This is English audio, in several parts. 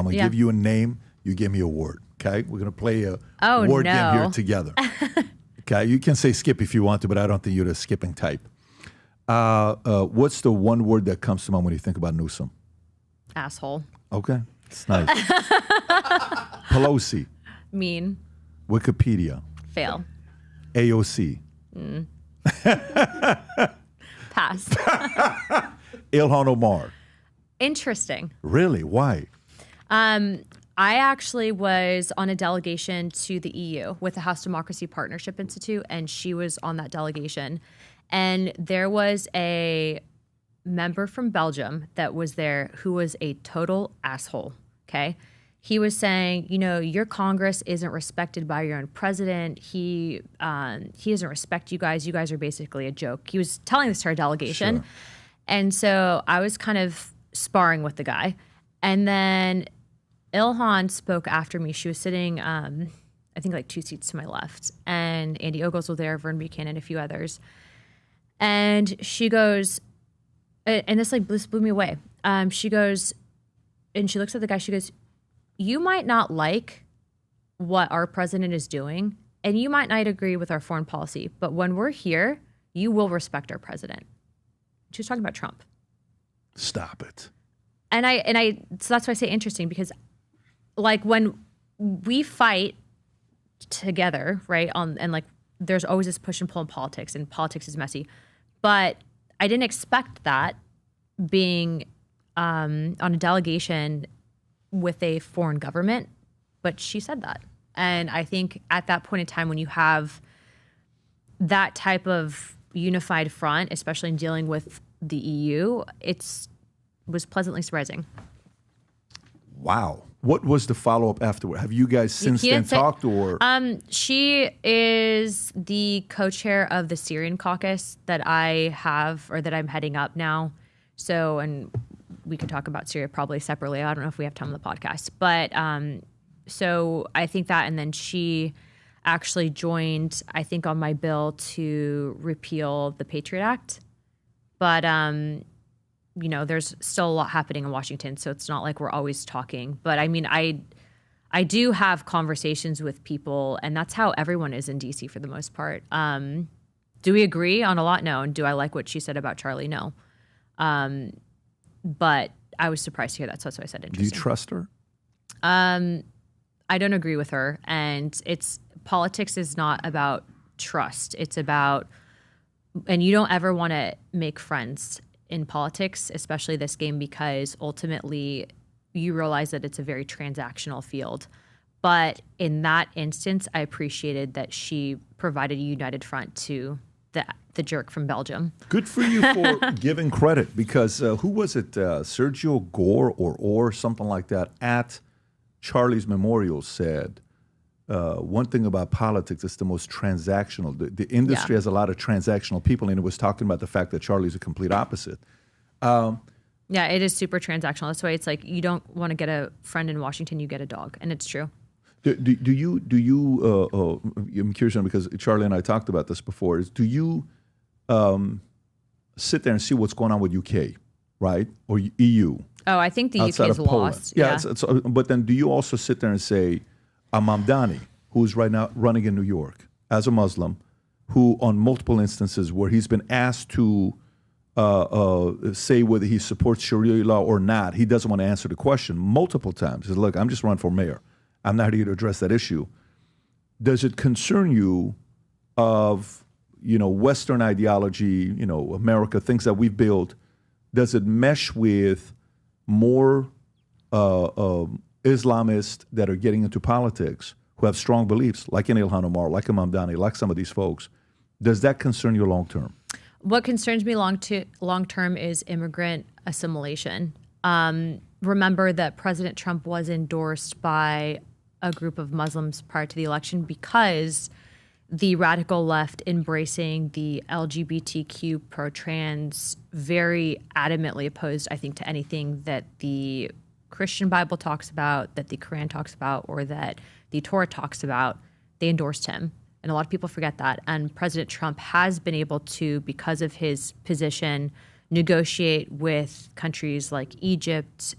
I'm going to give you a name. You give me a word. Okay? We're going to play a word game here together. Okay? You can say skip if you want to, but I don't think you're the skipping type. What's the one word that comes to mind when you think about Newsom? Asshole. Okay. It's nice. Pelosi. Mean. Wikipedia. Fail. AOC. Pass. Ilhan Omar. Interesting. Really? Why? I actually was on a delegation to the EU with the House Democracy Partnership Institute, and she was on that delegation. And there was a member from Belgium that was there who was a total asshole, okay? He was saying, you know, your Congress isn't respected by your own president. He doesn't respect you guys. You guys are basically a joke. He was telling this to our delegation. Sure. And so I was kind of sparring with the guy. And then Ilhan spoke after me. She was sitting, I think like 2 seats to my left. And Andy Ogles was there, Vern Buchanan, a few others. And she goes, and this blew me away. She goes, and she looks at the guy, she goes, you might not like what our president is doing, and you might not agree with our foreign policy, but when we're here, you will respect our president. She was talking about Trump. Stop it. And so that's why I say interesting, because like when we fight together, right, and like there's always this push and pull in politics, and politics is messy. But I didn't expect that being on a delegation with a foreign government, but she said that. And I think at that point in time, when you have that type of unified front, especially in dealing with the EU, was pleasantly surprising. Wow. What was the follow-up afterward? Have you guys since then talked, or? She is the co-chair of the Syrian caucus that I have, or that I'm heading up now. So, and we could talk about Syria probably separately. I don't know if we have time on the podcast. But so I think that, and then she actually joined, I think, on my bill to repeal the Patriot Act. But you know, there's still a lot happening in Washington, so it's not like we're always talking. But I mean, I do have conversations with people, and that's how everyone is in DC for the most part. Do we agree on a lot? No. And do I like what she said about Charlie? No. But I was surprised to hear that, so that's why I said interesting. Do you trust her? I don't agree with her, and politics is not about trust. It's about, and you don't ever want to make friends in politics, especially this game, because ultimately you realize that it's a very transactional field. But in that instance, I appreciated that she provided a united front to the jerk from Belgium. Good for you for giving credit, because who was it? Sergio Gore or something like that at Charlie's memorial said, one thing about politics, it's the most transactional. The industry has a lot of transactional people, and it was talking about the fact that Charlie's a complete opposite. Yeah, it is super transactional. That's why it's like you don't want to get a friend in Washington, you get a dog, and it's true. Do you? I'm curious because Charlie and I talked about this before. Do you sit there and see what's going on with UK, right, or EU? Oh, I think the UK is lost. Yeah, but then do you also sit there and say, Mamdani, who's right now running in New York as a Muslim, who on multiple instances where he's been asked to say whether he supports Sharia law or not, he doesn't want to answer the question multiple times. He says, look, I'm just running for mayor. I'm not here to address that issue. Does it concern you of, Western ideology, America, things that we've built, does it mesh with more Islamists that are getting into politics who have strong beliefs, like in Ilhan Omar, like in Mamdani, like some of these folks? Does that concern you long term? What concerns me long term is immigrant assimilation. Remember that President Trump was endorsed by a group of Muslims prior to the election because the radical left embracing the LGBTQ pro-trans very adamantly opposed, I think, to anything that the Christian Bible talks about, that the Quran talks about, or that the Torah talks about. They endorsed him. And a lot of people forget that. And President Trump has been able to, because of his position, negotiate with countries like Egypt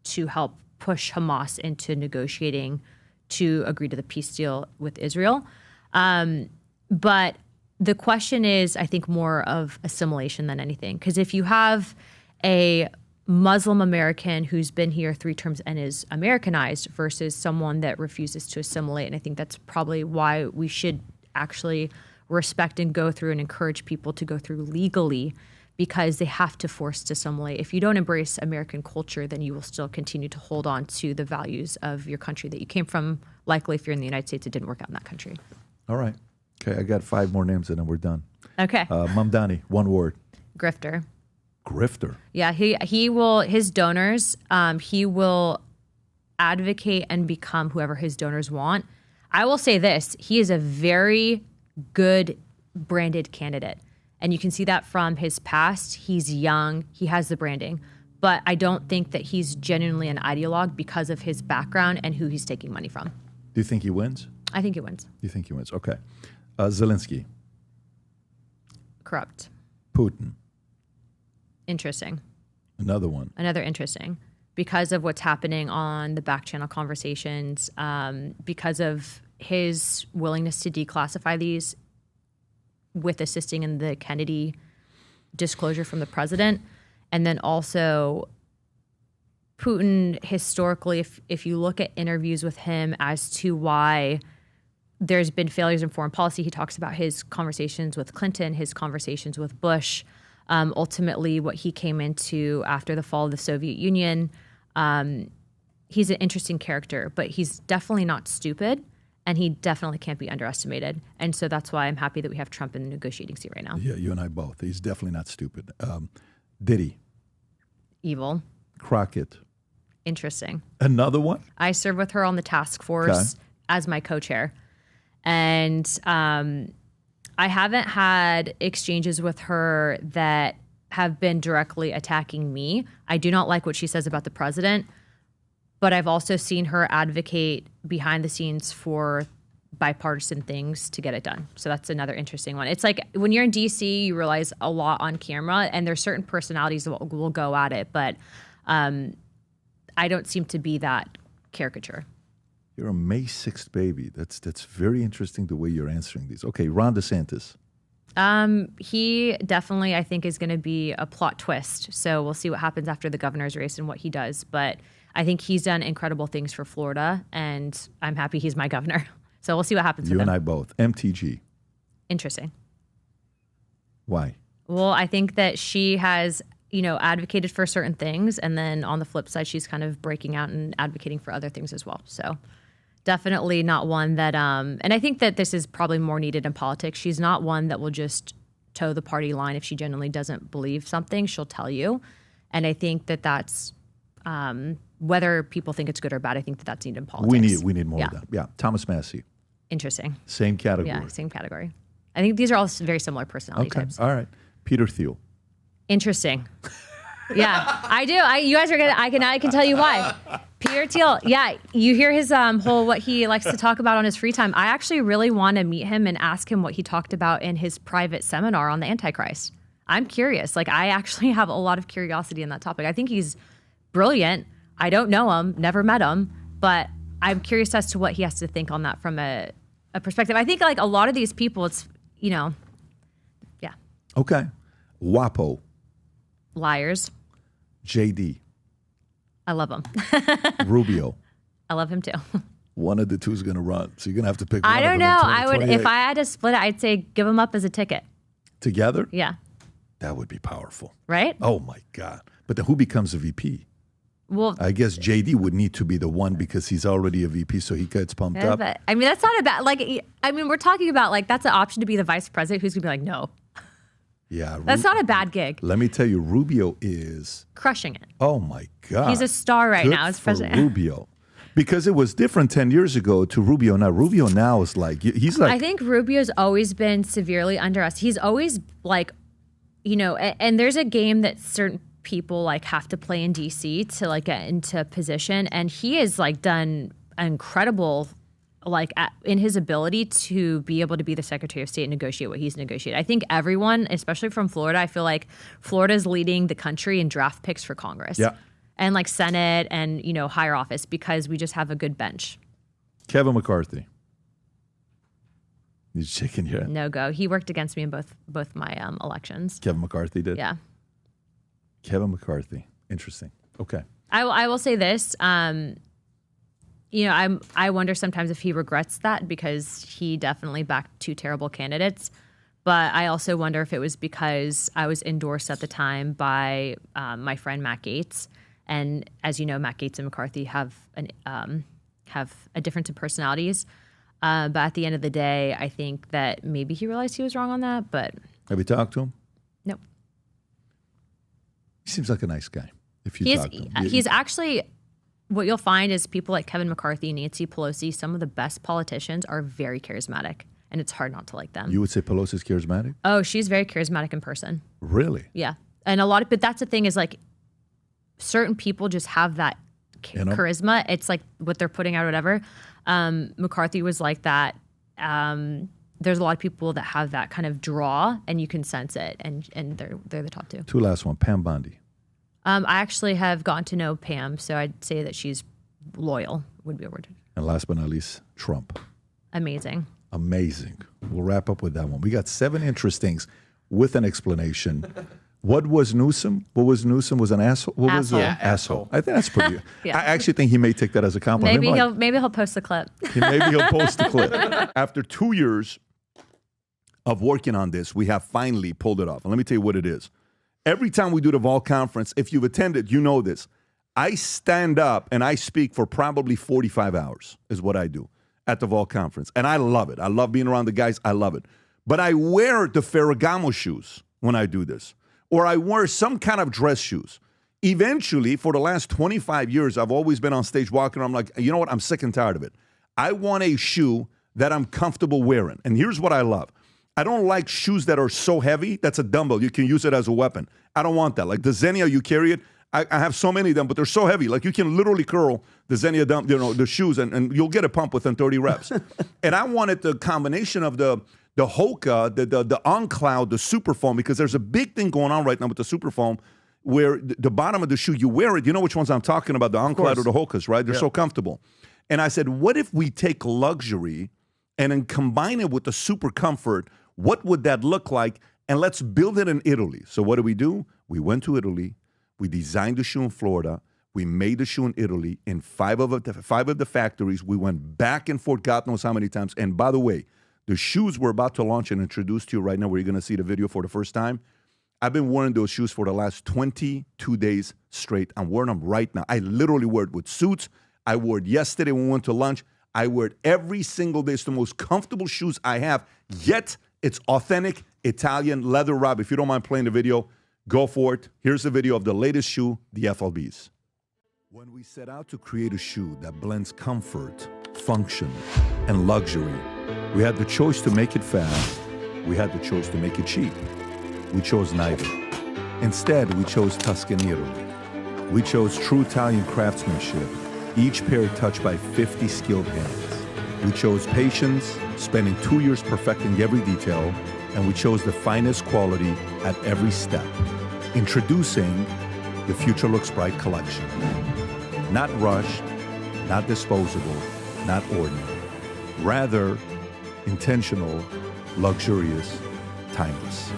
to help push Hamas into negotiating to agree to the peace deal with Israel. But the question is, I think, more of assimilation than anything. Because if you have a Muslim American who's been here 3 terms and is Americanized versus someone that refuses to assimilate, and I think that's probably why we should actually respect and go through and encourage people to go through legally, because they have to force to assimilate. If you don't embrace American culture, then you will still continue to hold on to the values of your country that you came from. Likely, if you're in the United States, it didn't work out in that country. All right. Okay, I got 5 more names and then we're done. Okay. Mamdani, one word. Grifter. Grifter. Yeah, he will, his donors, he will advocate and become whoever his donors want. I will say this, he is a very good branded candidate. And you can see that from his past. He's young, he has the branding. But I don't think that he's genuinely an ideologue because of his background and who he's taking money from. Do you think he wins? I think he wins. You think he wins? Okay. Zelensky. Corrupt. Putin. Interesting. Another one. Another interesting. Because of what's happening on the back channel conversations, because of his willingness to declassify these with assisting in the Kennedy disclosure from the president. And then also Putin, historically, if you look at interviews with him as to why there's been failures in foreign policy, he talks about his conversations with Clinton, his conversations with Bush, ultimately what he came into after the fall of the Soviet Union. He's an interesting character, but he's definitely not stupid, and he definitely can't be underestimated. And so that's why I'm happy that we have Trump in the negotiating seat right now. Yeah, you and I both. He's definitely not stupid. Diddy. Evil. Crockett. Interesting. Another one? I serve with her on the task force as my co-chair. And I haven't had exchanges with her that have been directly attacking me. I do not like what she says about the president, but I've also seen her advocate behind the scenes for bipartisan things to get it done. So that's another interesting one. It's like when you're in DC, you realize a lot on camera, and there's certain personalities that will go at it, but I don't seem to be that caricature. You're a May 6th baby. That's very interesting the way you're answering these. Okay, Ron DeSantis. He definitely, I think, is going to be a plot twist. So we'll see what happens after the governor's race and what he does. But I think he's done incredible things for Florida, and I'm happy he's my governor. So we'll see what happens with him. You and I both. MTG. Interesting. Why? Well, I think that she has, advocated for certain things, and then on the flip side, she's kind of breaking out and advocating for other things as well. So definitely not one that, and I think that this is probably more needed in politics. She's not one that will just toe the party line. If she genuinely doesn't believe something, she'll tell you. And I think that that's, whether people think it's good or bad, I think that that's needed in politics. We need more of that. Yeah. Thomas Massey. Interesting. Same category. Yeah, same category. I think these are all very similar personality types. All right. Peter Thiel. Interesting. Yeah, I do. You guys are gonna. I can tell you why. Peter Thiel. Yeah, you hear his whole what he likes to talk about on his free time. I actually really want to meet him and ask him what he talked about in his private seminar on the Antichrist. I'm curious. Like, I actually have a lot of curiosity in that topic. I think he's brilliant. I don't know him, never met him, but I'm curious as to what he has to think on that from a perspective. I think like a lot of these people, it's yeah. Okay. WAPO. Liars. JD. I love him. Rubio. I love him too. One of the two is going to run, so you're going to have to pick one. I don't know. I would, if I had to split it, I'd say give them up as a ticket. Together? Yeah. That would be powerful. Right? Oh my God. But then who becomes a VP? Well, I guess JD would need to be the one because he's already a VP, so he gets pumped up. But, I mean, that's not a bad, we're talking about that's an option to be the vice president who's going to be like, no. Yeah. That's not a bad gig. Let me tell you, Rubio is crushing it. Oh my God. He's a star right now as president. Rubio. Because it was different 10 years ago to Rubio now. Rubio now is he's like. I think Rubio's always been severely under us. He's always and there's a game that certain people have to play in DC to get into position. And he has done incredible in his ability to be able to be the Secretary of State and negotiate what he's negotiated. I think everyone, especially from Florida, I feel like Florida is leading the country in draft picks for Congress. Yeah. and like Senate and, you know, higher office because we just have a good bench. Kevin McCarthy. He's shaking your head. No go. He worked against me in both my elections. Kevin McCarthy did? Yeah. Kevin McCarthy. Interesting. Okay. I will say this. You know, I wonder sometimes if he regrets that because he definitely backed two terrible candidates. But I also wonder if it was because I was endorsed at the time by my friend Matt Gaetz. And as you know, Matt Gaetz and McCarthy have a difference in personalities. But at the end of the day, I think that maybe he realized he was wrong on that. But have you talked to him? Nope. He seems like a nice guy. If you talk to him. He's actually, what you'll find is people like Kevin McCarthy, Nancy Pelosi, some of the best politicians are very charismatic. And it's hard not to like them. You would say Pelosi's charismatic? Oh, she's very charismatic in person. Really? Yeah. And but that's the thing is like certain people just have that charisma. It's like what they're putting out or whatever. McCarthy was like that. There's a lot of people that have that kind of draw and you can sense it. And they're the top two. Two last one. Pam Bondi. I actually have gotten to know Pam. So I'd say that she's loyal would be a word. And last but not least, Trump. Amazing. Amazing. We'll wrap up with that one. We got 7 interestings with an explanation. What was Newsom? What was Newsom? Was an asshole? What was asshole? I think that's pretty. Yeah. I actually think he may take that as a compliment. Maybe he'll post the clip. Maybe he'll post the clip. After 2 years of working on this, we have finally pulled it off. And let me tell you what it is. Every time we do the Vol Conference, if you've attended, you know this. I stand up and I speak for probably 45 hours is what I do at the Vol Conference. And I love it. I love being around the guys. I love it. But I wear the Ferragamo shoes when I do this. Or I wear some kind of dress shoes. Eventually, for the last 25 years, I've always been on stage walking around. I'm like, you know what? I'm sick and tired of it. I want a shoe that I'm comfortable wearing. And here's what I love. I don't like shoes that are so heavy. That's a dumbbell. You can use it as a weapon. I don't want that. Like the Xenia, you carry it. I have so many of them, but they're so heavy. Like you can literally curl the Xenia, the shoes, and you'll get a pump within 30 reps. And I wanted the combination of the Hoka, the On Cloud, the Super Foam, because there's a big thing going on right now with the Super Foam where the bottom of the shoe, you wear it. You know which ones I'm talking about, the On Cloud or the Hokas, right? They're so comfortable. And I said, what if we take luxury and then combine it with the super comfort? What would that look like? And let's build it in Italy. So what do? We went to Italy. We designed the shoe in Florida. We made the shoe in Italy in 5 of the factories. We went back and forth, God knows how many times. And by the way, the shoes we're about to launch and introduce to you right now, where you're going to see the video for the first time, I've been wearing those shoes for the last 22 days straight. I'm wearing them right now. I literally wear it with suits. I wore it yesterday when we went to lunch. I wear it every single day. It's the most comfortable shoes I have, yet it's authentic Italian leather. Rob, if you don't mind playing the video, go for it. Here's the video of the latest shoe, the FLBs. When we set out to create a shoe that blends comfort, function, and luxury, we had the choice to make it fast. We had the choice to make it cheap. We chose neither. Instead, we chose Tuscany, Italy. We chose true Italian craftsmanship, each pair touched by 50 skilled hands. We chose patience, spending 2 years perfecting every detail, and we chose the finest quality at every step. Introducing the Future Looks Bright collection. Not rushed, not disposable, not ordinary. Rather, intentional, luxurious, timeless.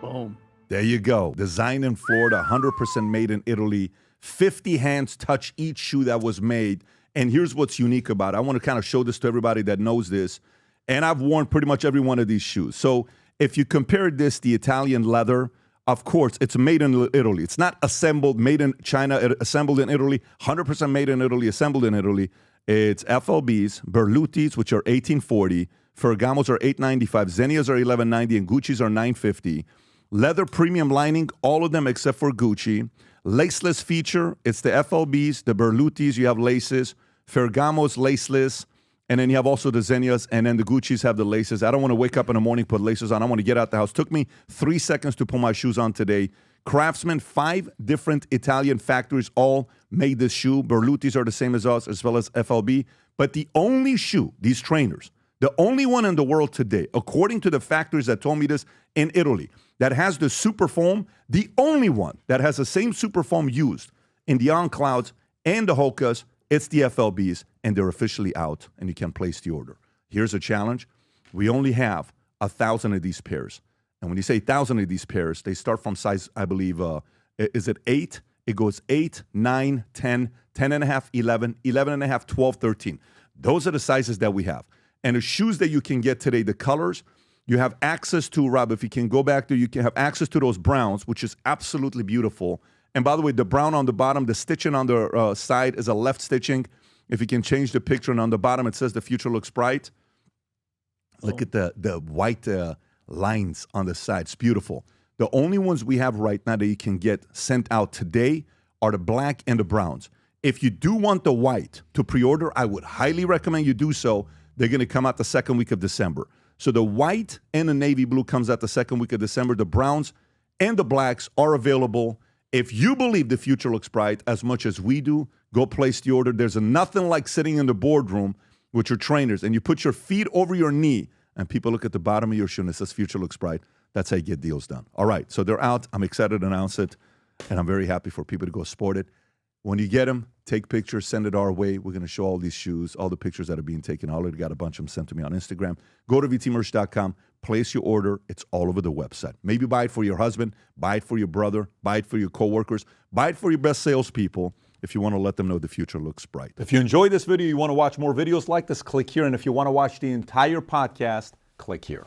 Boom. There you go. Designed in Florida, 100% made in Italy. 50 hands touch each shoe that was made. And here's what's unique about it. I want to kind of show this to everybody that knows this. And I've worn pretty much every one of these shoes. So if you compare this, the Italian leather, of course, it's made in Italy. It's not assembled, made in China, assembled in Italy, 100% made in Italy, assembled in Italy. It's FLBs, Berluttis, which are $1,840, Ferragamos are $895, Xenias are $1,190, and Gucci's are $950. Leather premium lining, all of them except for Gucci. Laceless feature, it's the FLBs, the Berluttis, you have laces, Ferragamos laceless, and then you have also the Xenias, and then the Gucci's have the laces. I don't want to wake up in the morning, put laces on. I want to get out the house. Took me 3 seconds to put my shoes on today. Craftsman, 5 different Italian factories all made this shoe. Berluttis are the same as us, as well as FLB. But the only shoe, these trainers, The only one in the world today, according to the factories that told me this in Italy, that has the super foam, the only one that has the same super foam used in the On Clouds and the Hokas, it's the FLBs, and they're officially out, and you can place the order. Here's a challenge. We only have 1,000 of these pairs. And when you say 1,000 of these pairs, they start from size, I believe, is it 8? It goes 8, 9, 10, 10 and a half, 11, 11 and a half, 12, 13. Those are the sizes that we have. And the shoes that you can get today, the colors, you have access to, Rob, if you can go back there, you can have access to those browns, which is absolutely beautiful. And by the way, the brown on the bottom, the stitching on the side is a left stitching. If you can change the picture, and on the bottom it says the future looks bright. Look at the white lines on the side. It's beautiful. The only ones we have right now that you can get sent out today are the black and the browns. If you do want the white to pre-order, I would highly recommend you do so. They're going to come out the second week of December. So the white and the navy blue comes out the second week of December. The browns and the blacks are available. If you believe the future looks bright as much as we do, go place the order. There's nothing like sitting in the boardroom with your trainers and you put your feet over your knee and people look at the bottom of your shoe and it says future looks bright. That's how you get deals done. All right, so they're out. I'm excited to announce it, and I'm very happy for people to go sport it. When you get them, take pictures, send it our way. We're going to show all these shoes, all the pictures that are being taken. I already got a bunch of them sent to me on Instagram. Go to vtmerch.com, place your order. It's all over the website. Maybe buy it for your husband, buy it for your brother, buy it for your coworkers, buy it for your best salespeople if you want to let them know the future looks bright. If you enjoyed this video, you want to watch more videos like this, click here. And if you want to watch the entire podcast, click here.